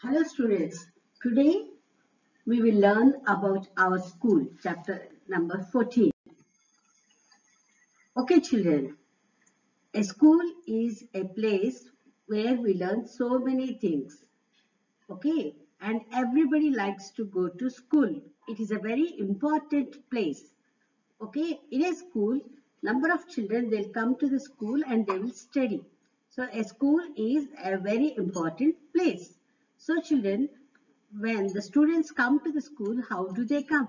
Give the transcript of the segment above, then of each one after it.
Hello students, today we will learn about our school, chapter number 14. Okay children, a school is a place where we learn so many things. Okay, and everybody likes to go to school. It is a very important place. Okay, in a school, number of children, they'll come to the school and they will study. So a school is a very important place. So children, when the students come to the school, how do they come?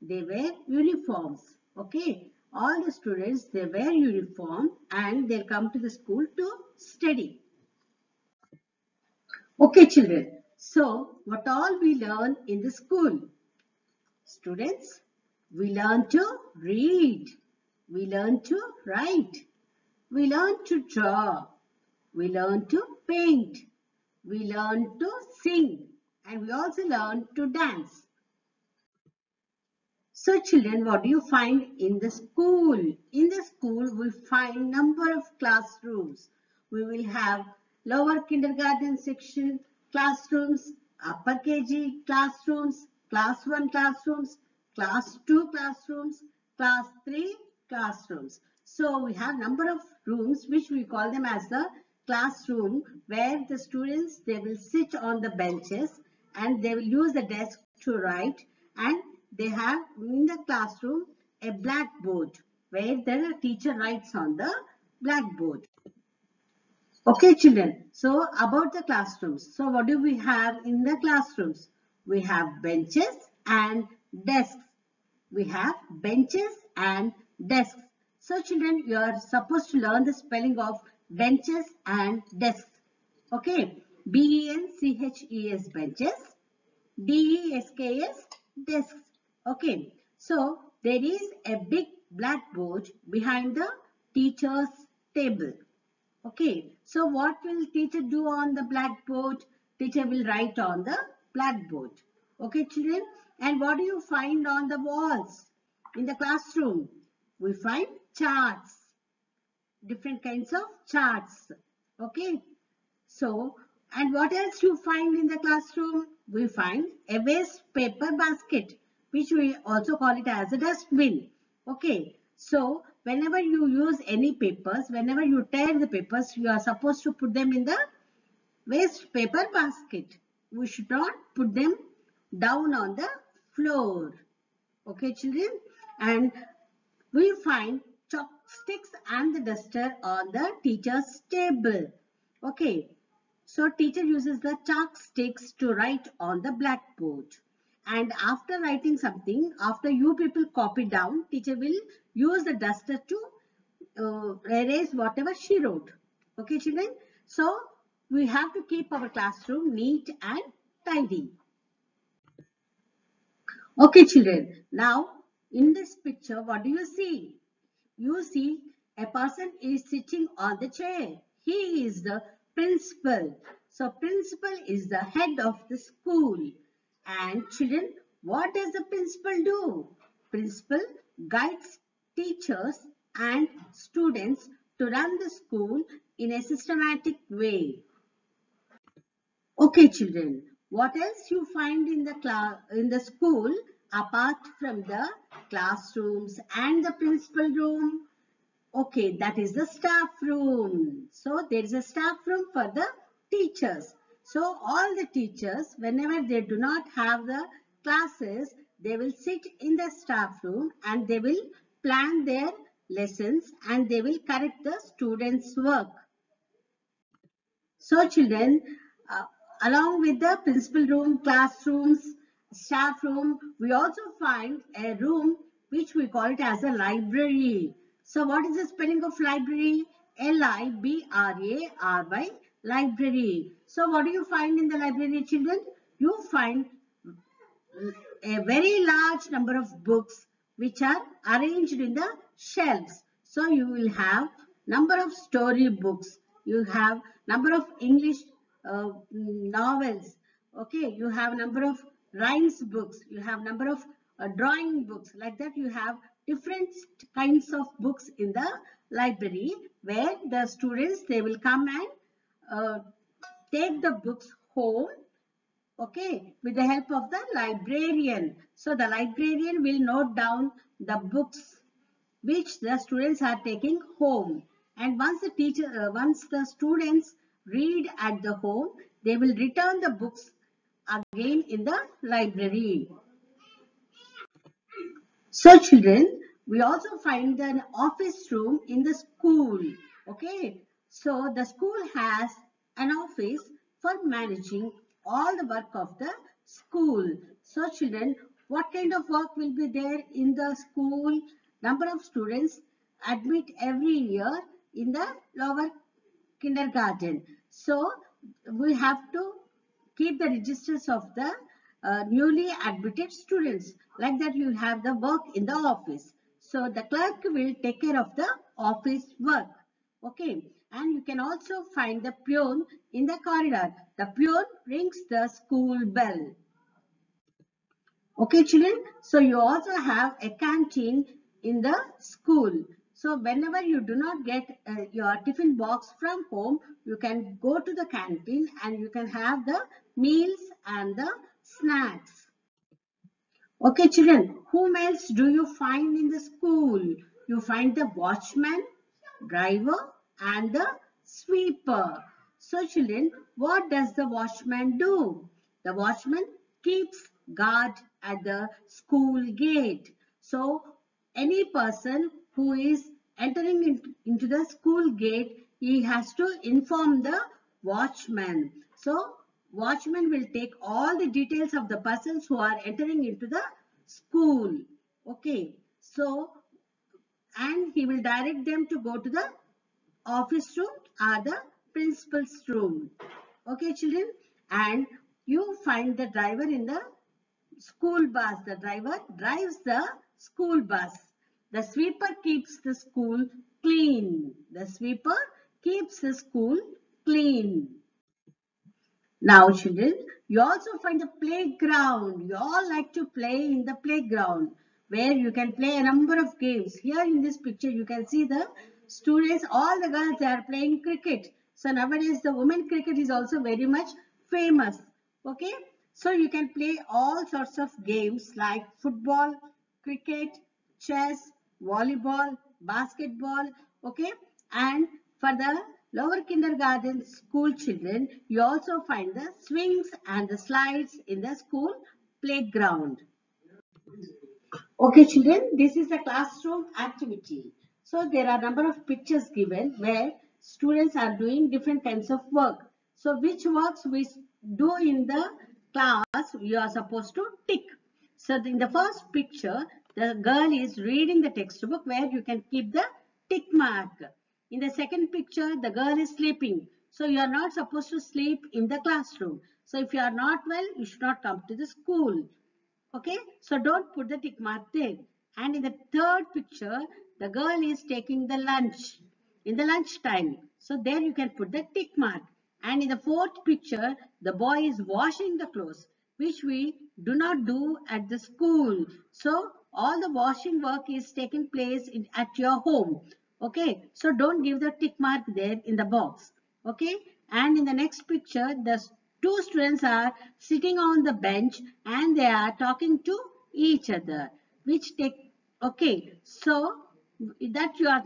They wear uniforms. Okay, all the students, they wear uniform and they'll come to the school to study. Okay children, so what all we learn in the school? Students, we learn to read, we learn to write, we learn to draw, we learn to paint, we learn to sing, and we also learn to dance. So children, what do you find in the school? In the school, we find number of classrooms. We will have lower kindergarten section classrooms, upper KG classrooms, class 1 classrooms, class 2 classrooms, class 3 classrooms. So we have number of rooms which we call them as the classroom, where the students, they will sit on the benches and they will use the desk to write, and they have in the classroom a blackboard where the teacher writes on the blackboard. Okay children, so about the classrooms. So what do we have in the classrooms? We have benches and desks. We have benches and desks. So children, you are supposed to learn the spelling of benches and desks. Okay, B-E-N-C-H-E-S benches, D-E-S-K-S desks. Okay, so there is a big blackboard behind the teacher's table. Okay, so what will teacher do on the blackboard? Teacher will write on the blackboard. Okay, children, and what do you find on the walls in the classroom? We find charts, different kinds of charts. Okay, so, and what else you find in the classroom? We find a waste paper basket, which we also call it as a dustbin. Okay, so whenever you use any papers, whenever you tear the papers, you are supposed to put them in the waste paper basket. We should not put them down on the floor. Okay, children? And we find chopsticks and the duster on the teacher's table. Okay, so teacher uses the chalk sticks to write on the blackboard. And after writing something, after you people copy down, teacher will use the duster to erase whatever she wrote. Okay, children? So, we have to keep our classroom neat and tidy. Okay, children. Now, in this picture, what do you see? You see a person is sitting on the chair. He is the principal. So principal is the head of the school. And children, what does the principal do? Principal guides teachers and students to run the school in a systematic way. Okay, children, what else you find in the school apart from the classrooms and the principal room? Okay, that is the staff room. So there is a staff room for the teachers. So all the teachers, whenever they do not have the classes, they will sit in the staff room and they will plan their lessons and they will correct the students' work. So children, uh, along with the principal room, classrooms, staff room, we also find a room which we call it as a library. So what is the spelling of library? L-I-B-R-A-R-Y, library. So what do you find in the library, children? You find a very large number of books which are arranged in the shelves. So you will have number of story books. You have number of English novels. Okay, you have number of rhymes books. You have number of drawing books. Like that, you have different kinds of books in the library where the students, they will come and take the books home Okay, with the help of the librarian. So the librarian will note down the books which the students are taking home. And once the students read at the home, they will return the books again in the library. So children, we also find an office room in the school. Okay, so the school has an office for managing all the work of the school. So children, what kind of work will be there in the school? Number of students admit every year in the lower kindergarten. So we have to keep the registers of the newly admitted students. Like that you have the work in the office. So the clerk will take care of the office work. Okay. And you can also find the peon in the corridor. The peon rings the school bell. Okay, children. So you also have a canteen in the school. So whenever you do not get your tiffin box from home, you can go to the canteen and you can have the meals and the snacks. Okay, children. Whom else do you find in the school? You find the watchman, driver, and the sweeper. So, children, what does the watchman do? The watchman keeps guard at the school gate. So, any person who is entering into the school gate, he has to inform the watchman. So, watchman will take all the details of the persons who are entering into the school. Okay. So, and he will direct them to go to the office room or the principal's room. Okay, children. And you find the driver in the school bus. The driver drives the school bus. The sweeper keeps the school clean. The sweeper keeps the school clean. Now, children, you also find the playground. You all like to play in the playground where you can play a number of games. Here in this picture, you can see the students, all the girls, they are playing cricket. So nowadays, the women cricket is also very much famous. Okay. So you can play all sorts of games like football, cricket, chess, volleyball, basketball. Okay. And for the lower kindergarten school children, you also find the swings and the slides in the school playground. Okay, children, this is a classroom activity. So there are a number of pictures given where students are doing different kinds of work. So which works we do in the class, you are supposed to tick. So in the first picture, the girl is reading the textbook where you can keep the tick mark. In the second picture, the girl is sleeping. So you are not supposed to sleep in the classroom. So if you are not well, you should not come to the school. Okay, so don't put the tick mark there. And in the third picture, the girl is taking the lunch in the lunch time. So there you can put the tick mark. And in the fourth picture, the boy is washing the clothes, which we do not do at the school. So all the washing work is taking place at your home. Okay, so don't give the tick mark there in the box. Okay, and in the next picture, the two students are sitting on the bench and they are talking to each other, which take, okay, so that you are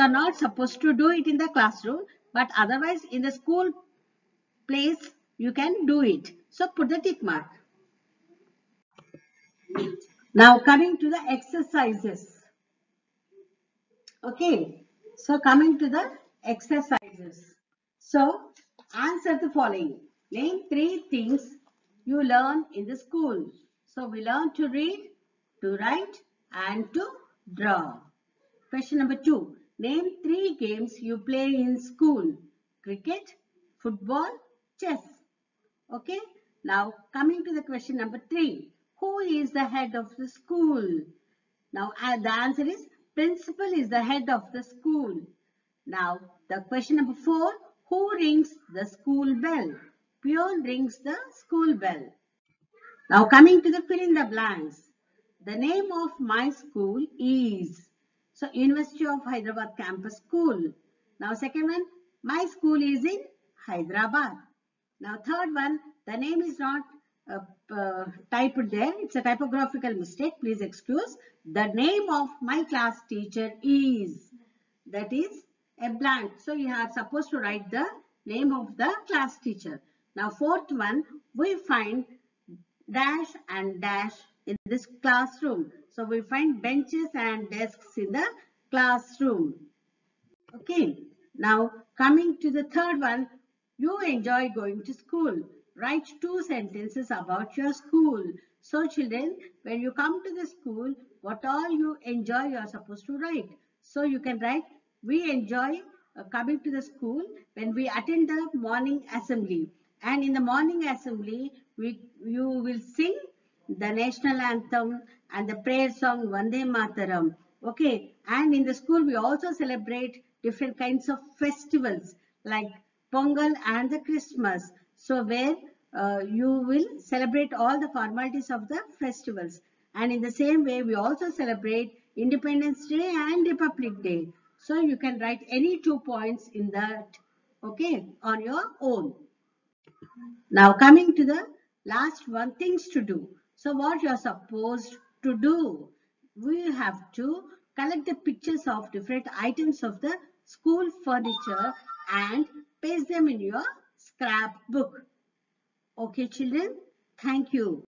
not supposed to do it in the classroom, but otherwise in the school place you can do it. So put the tick mark. Now coming to the exercises. Okay, so coming to the exercises. So answer the following. Name three things you learn in the school. So we learn to read, to write and to draw. Question number 2. Name three games you play in school. Cricket, football, chess. Okay. Now coming to the question number 3. Who is the head of the school? Now the answer is principal is the head of the school. Now the question number 4. Who rings the school bell? Peon rings the school bell. Now coming to the fill in the blanks. The name of my school is, so University of Hyderabad Campus School. Now second one, my school is in Hyderabad. Now third one, the name is not typed there. It's a typographical mistake. Please excuse. The name of my class teacher is, that is a blank. So you are supposed to write the name of the class teacher. Now fourth one, we find dash and dash in this classroom. So we find benches and desks in the classroom. Okay. Now coming to the third one, you enjoy going to school. Write 2 sentences about your school. So children, when you come to the school, what all you enjoy, you are supposed to write. So you can write, we enjoy coming to the school when we attend the morning assembly. And in the morning assembly, you will sing the national anthem and the prayer song Vande Mataram. Okay, and in the school we also celebrate different kinds of festivals like Pongal and the Christmas. So where you will celebrate all the formalities of the festivals. And in the same way, we also celebrate Independence Day and Republic Day. So you can write any 2 points in that, okay, on your own. Now coming to the last one, things to do. So what you are supposed to do? We have to collect the pictures of different items of the school furniture and paste them in your scrapbook. Okay children, thank you.